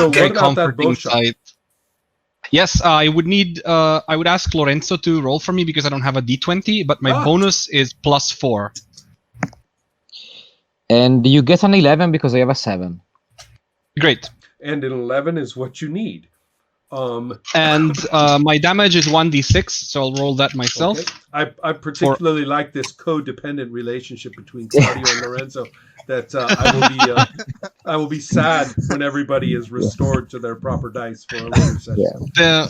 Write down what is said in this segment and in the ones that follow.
So very what about that comforting bow shot? sight. Yes, I would need. I would ask Lorenzo to roll for me because I don't have a d20, but my bonus is +4. And you get an 11 because I have a 7. Great. And an 11 is what you need. And my damage is 1d6, so I'll roll that myself. Okay. I particularly like this codependent relationship between Claudio and Lorenzo. That I will be sad when everybody is restored to their proper dice for a later session. Yeah.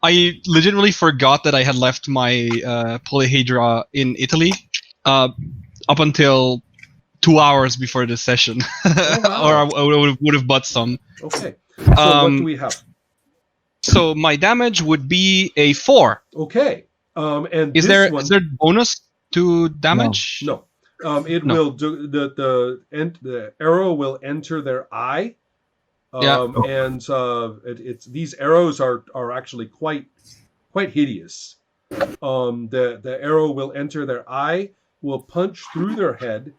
I legitimately forgot that I had left my polyhedra in Italy up until 2 hours before this session, or I would have bought some. Okay. So what do we have? So my damage would be a 4. Okay. And is there bonus to damage? No. Will do the arrow will enter their eye. And these arrows are actually quite hideous. The arrow will enter their eye, will punch through their head,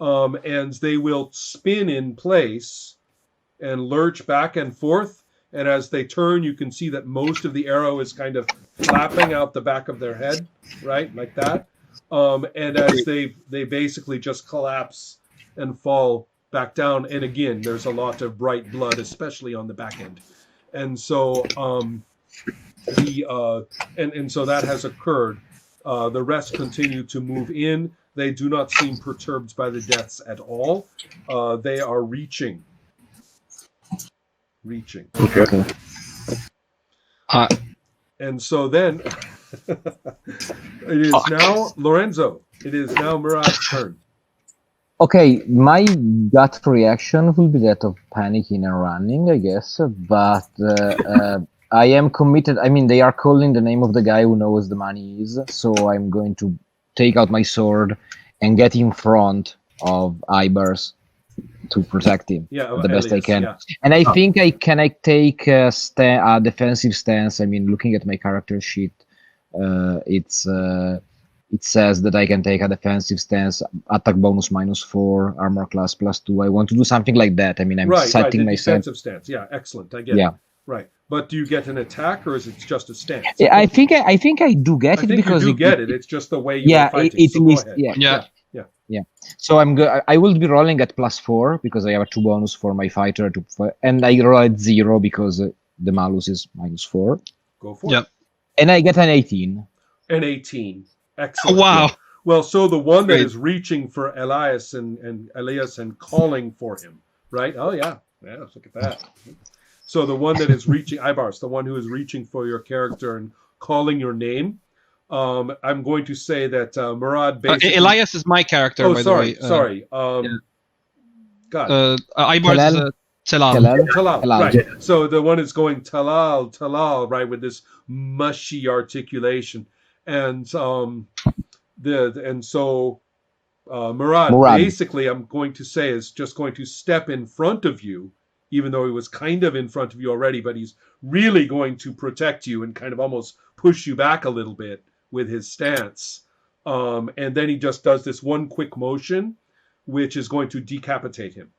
and they will spin in place and lurch back and forth. And as they turn, you can see that most of the arrow is kind of flapping out the back of their head, right, like that. And as they basically just collapse and fall back down, and again, there's a lot of bright blood, especially on the back end, and so so that has occurred. The rest continue to move in. They do not seem perturbed by the deaths at all. They are reaching. Okay. And so then it is now Lorenzo. It is now Murad's turn. Okay, my gut reaction will be that of panicking and running, I guess. But I am committed. I mean, they are calling the name of the guy who knows the money is. So I'm going to take out my sword and get in front of Ibers to protect him the best I can. Yeah. And I think I take a defensive stance. I mean, looking at my character sheet, it says that I can take a defensive stance, attack bonus -4, armor class +2. I want to do something like that. I mean, I'm setting myself. Defensive stance. Yeah, excellent. I get it. Right. But do you get an attack, or is it just a stance? Yeah, I think I do get it because you do get it. It's just the way you are fighting. So go ahead. Yeah. So I will be rolling at +4 because I have a 2 bonus for my fighter, and I roll at 0 because the malus is -4. Go for it. And I get an 18. An 18. Excellent. Oh, wow. Yeah. Well, so the one that is reaching for Elias and calling for him, right? Oh yeah. Look at that. So the one that is reaching, Ibars, the one who is reaching for your character and calling your name. I'm going to say that Murad basically... Elias is my character, by the way. Sorry. God. Ibars is Talal, right. So the one is going Talal, right, with this mushy articulation. And Murad, basically, I'm going to say, is just going to step in front of you, even though he was kind of in front of you already, but he's really going to protect you and kind of almost push you back a little bit with his stance. And then he just does this one quick motion, which is going to decapitate him.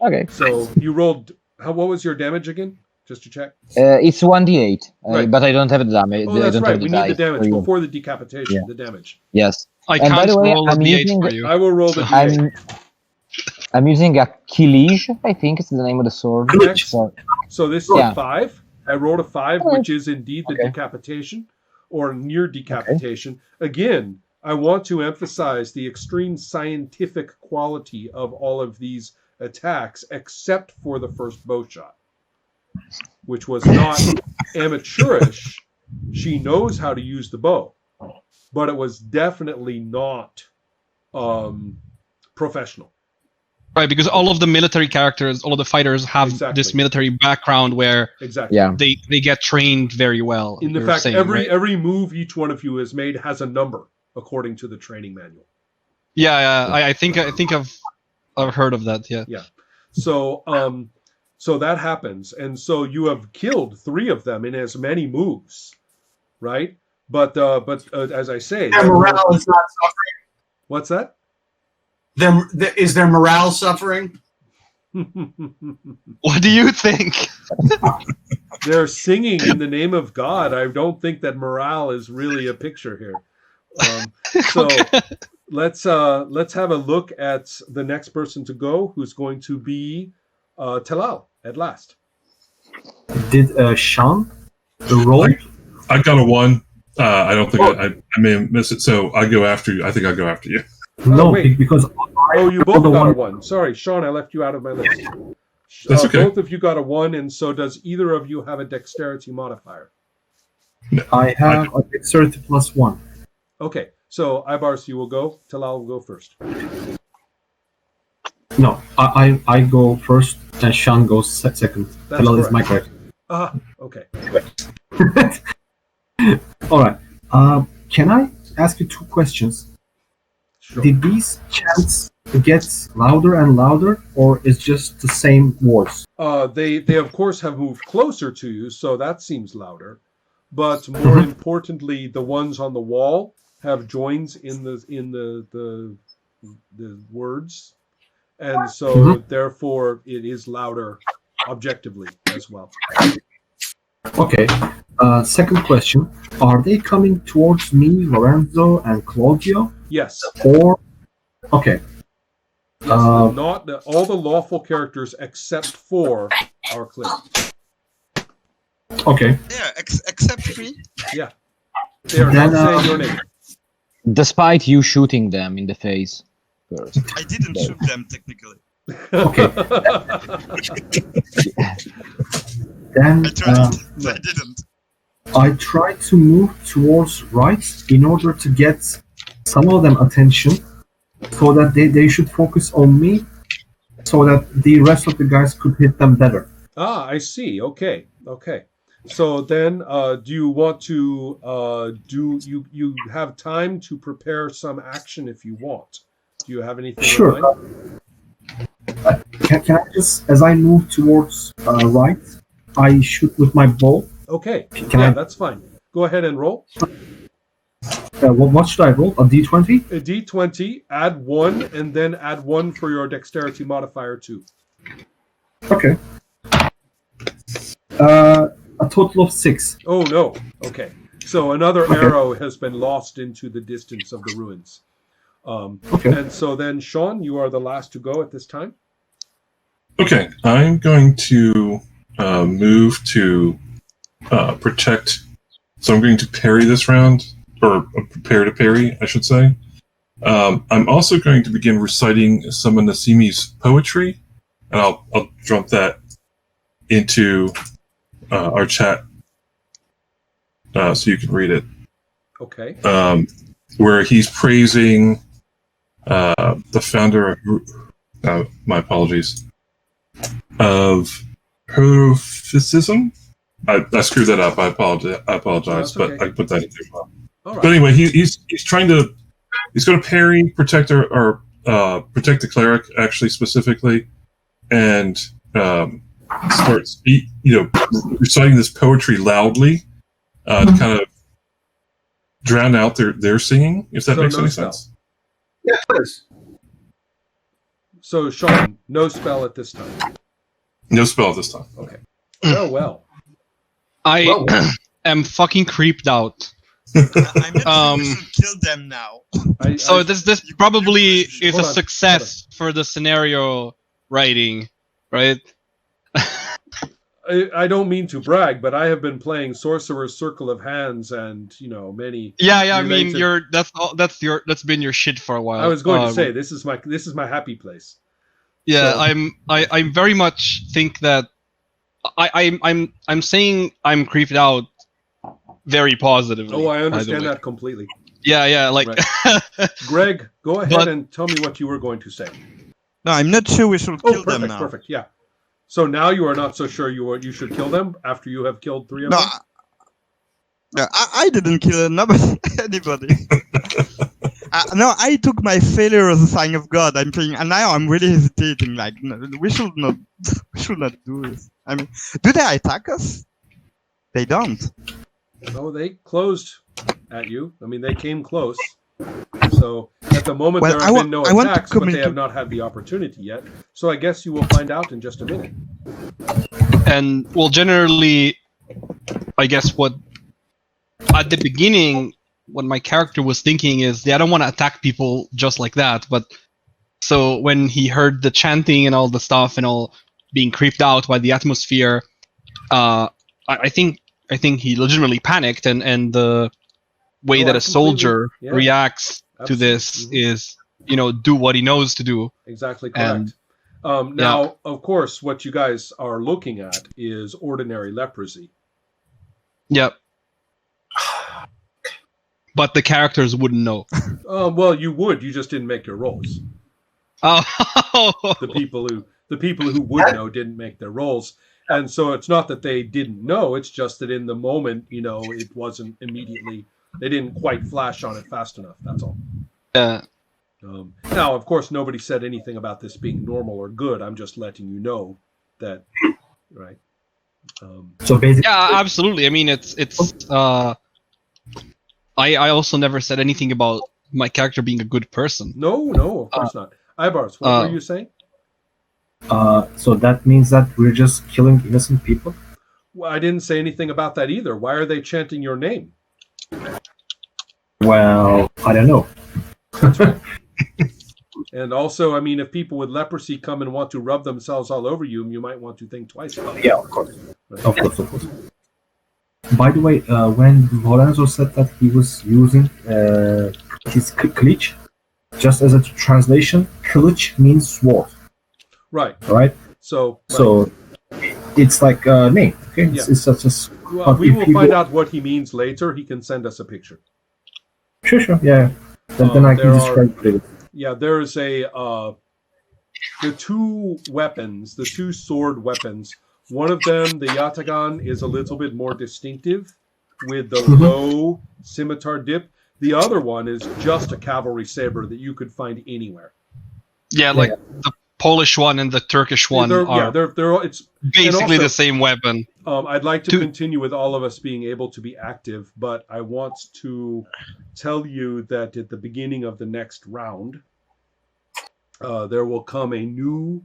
Okay. So you rolled, what was your damage again? Just to check. It's 1d8, but I don't have the damage. Oh, that's right. We need the damage before the decapitation. The damage. Yes. I can't roll a d8 for you. I will roll the d8. I'm using a Kilij, I think it's the name of the sword. So this is a 5. I rolled a 5, which is indeed the decapitation or near decapitation. Okay. Again, I want to emphasize the extreme scientific quality of all of these attacks, except for the first bow shot, which was not amateurish. She knows how to use the bow, but it was definitely not professional. Right, because all of the military characters, all of the fighters have this military background where they get trained very well. In the fact, every move each one of you has made has a number according to the training manual. I think I've heard of that. Yeah. So that happens, and so you have killed 3 of them in as many moves, right? But as I say, their morale is not suffering. What's that? Is their morale suffering? What do you think? They're singing in the name of God. I don't think that morale is really a picture here. So let's have a look at the next person to go, who's going to be Talal at last. Did Sean roll? I got a 1. I don't think I may have missed it, so I go after you. I think I'll go after you. No, wait. because you both got a 1. Sorry, Sean, I left you out of my list. That's okay. Both of you got a 1, and so does either of you have a dexterity modifier? No, I have a dexterity +1. Okay, so Ibars, you will go. Talal will go first. No, I go first, and Sean goes second. That's Talal is correct. my correct. Okay. All right. Can I ask you 2 questions? Sure. Did these chants get louder and louder, or is just the same words? They of course have moved closer to you, so that seems louder. But more importantly, the ones on the wall have joins in the words, and so therefore it is louder objectively as well. Okay. Second question: are they coming towards me, Lorenzo, and Claudio? Yes. Or okay. Yes, not all the lawful characters except for are clear. Okay. Yeah, except me. Yeah. They are not saying your name. Despite you shooting them in the face first. I didn't shoot them technically. Okay. Then I tried. I didn't. I try to move towards right in order to get some of them attention, so that they should focus on me, so that the rest of the guys could hit them better. I see. Okay. So then, do you want to you have time to prepare some action if you want? Do you have anything? Sure. In mind? Can I just, as I move towards right, I shoot with my bow? Okay. Can That's fine. Go ahead and roll. What should I roll? A d20? A d20. Add 1, and then add 1 for your dexterity modifier too. Okay. A total of 6. Oh no. Okay. So another arrow has been lost into the distance of the ruins. Okay. And so then, Sean, you are the last to go at this time. Okay, I'm going to move to protect. So I'm going to parry this round, or prepare to parry, I should say. I'm also going to begin reciting some of Nassimi's poetry, and I'll dump that into our chat so you can read it. Okay. Where he's praising the founder of, my apologies, of Herficism. I screwed that up. I apologize, okay. but I put that in there as well. All right. But anyway, he's going to parry, protect or protect the cleric, actually specifically, and start reciting this poetry loudly to kind of drown out their singing, if that makes any sense. Yeah, it does. So, Sean, no spell at this time. No spell at this time. Okay. Well. I am fucking creeped out. I'm not sure we should kill them now. This probably is a Hold on. success for the scenario writing, right? I don't mean to brag, but I have been playing Sorcerer's Circle of Hands and many. Yeah. I mean, related- that's been your shit for a while. I was going to say this is my happy place. Yeah, So- I very much think that I'm saying I'm creeped out very positively. Oh, I by the understand way. that completely. Yeah, like Right. Greg, go ahead and tell me what you were going to say. No, I'm not sure we should kill them now. Perfect. Yeah. So now you are not so sure you should kill them after you have killed 3 of No, them? I didn't kill anybody. No, I took my failure as a sign of God. I'm saying, and now I'm really hesitating. Like, no, we should not do this. I mean, do they attack us? They don't. No, they closed at you. I mean, they came close. So At the moment, Well, there have been no I want to attacks, but come they into- have not had the opportunity yet. So I guess you will find out in just a minute. And well, generally, I guess what at the beginning, what my character was thinking is, I don't want to attack people just like that. But so when he heard the chanting and all the stuff and all being creeped out by the atmosphere, I think he legitimately panicked, and the way that I a soldier yeah, reacts to this is, do what he knows to do. exactly correct. Now, of course, what you guys are looking at is ordinary leprosy. Yep. But the characters wouldn't know. Well, you would. You just didn't make your rolls. Oh. The people who would know didn't make their rolls, and so it's not that they didn't know. It's just that in the moment, it wasn't immediately. They didn't quite flash on it fast enough. That's all. Yeah. Now, of course, nobody said anything about this being normal or good. I'm just letting you know that, right? So basically, Yeah, absolutely. I mean, it's. I also never said anything about my character being a good person. No, of course not. Ibars, what were you saying? so that means that we're just killing innocent people? Well, I didn't say anything about that either. Why are they chanting your name? Well, I don't know. That's right. And also, I mean, if people with leprosy come and want to rub themselves all over you, you might want to think twice about it. Yeah, of course. Of course. By the way, when Lorenzo said that he was using his kılıç, just as a translation, kılıç means sword. Right. Right? So it's like a name. Okay? Yeah. It's such a... Well, we will find out what he means later. He can send us a picture. Sure. Yeah. Then I can describe it. Yeah, there is the two weapons, the two sword weapons. One of them, the Yatagan, is a little bit more distinctive with the low scimitar dip. The other one is just a cavalry saber that you could find anywhere. Yeah, like the Polish one and the Turkish one it's basically the same weapon. I'd like to continue with all of us being able to be active, but I want to tell you that at the beginning of the next round, there will come a new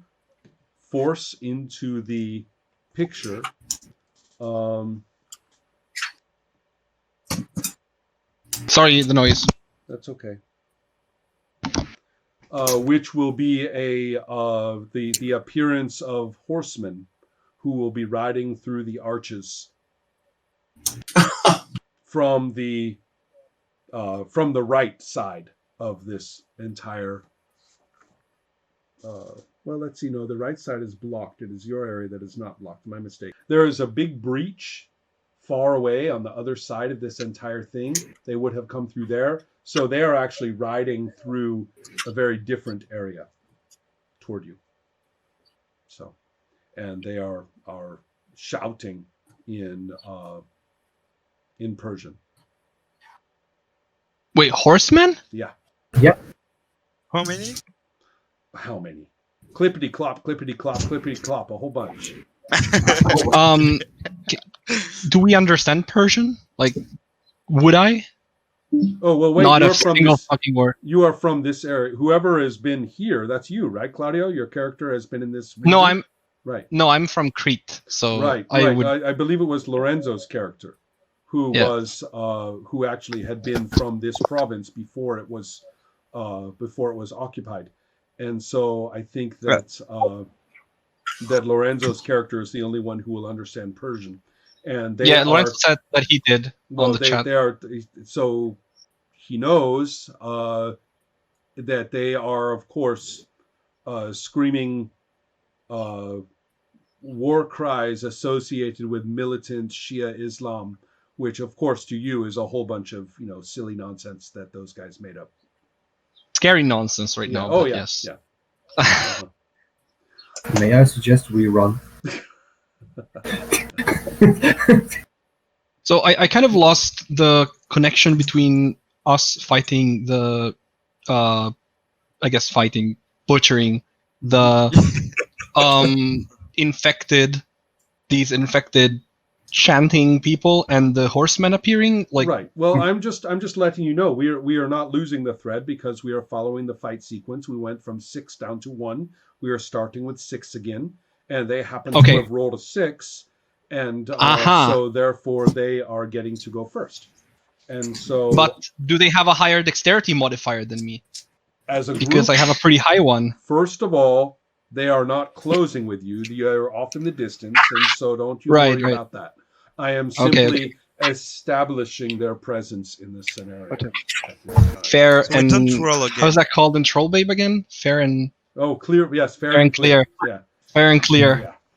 force into the picture. Sorry, the noise. That's okay. Which will be the appearance of horsemen who will be riding through the arches from the right side of this entire. Well, let's see. No, the right side is blocked. It is your area that is not blocked. My mistake. There is a big breach far away on the other side of this entire thing. They would have come through there. So they are actually riding through a very different area toward you. So, and they are shouting in Persian. Wait, horsemen? Yeah. Yep. How many? How many? Clippity clop, a whole bunch. Do we understand Persian? Like, would I? Oh, well, wait. Not a single fucking word. You are from this area. Whoever has been here, that's you, right, Claudio? Your character has been in this region? No, I'm from Crete, so right. I believe it was Lorenzo's character who who actually had been from this province before it was occupied. And so I think that that Lorenzo's character is the only one who will understand Persian. And Lorenzo said that he did on the chat. So he knows that they are, of course, screaming war cries associated with militant Shia Islam, which, of course, to you is a whole bunch of silly nonsense that those guys made up. Scary nonsense right now. Oh, but yeah. Yes. Yeah. May I suggest we run? So I kind of lost the connection between us fighting the, butchering the these infected chanting people and the horsemen appearing? Like, right. Well, I'm just letting you know we are not losing the thread because we are following the fight sequence. We went from 6 down to 1. We are starting with 6 again, and they happen to have rolled a 6, and so therefore they are getting to go first. And so, but do they have a higher dexterity modifier than me? As a group, because I have a pretty high one. First of all, they are not closing with you. You are off in the distance, and so don't you worry about that. I am simply establishing their presence in this scenario. Okay. Fair So and roll again. how's that called in Troll Babe again? Fair and clear. Yes, fair and clear. Yeah, fair and clear. Yeah.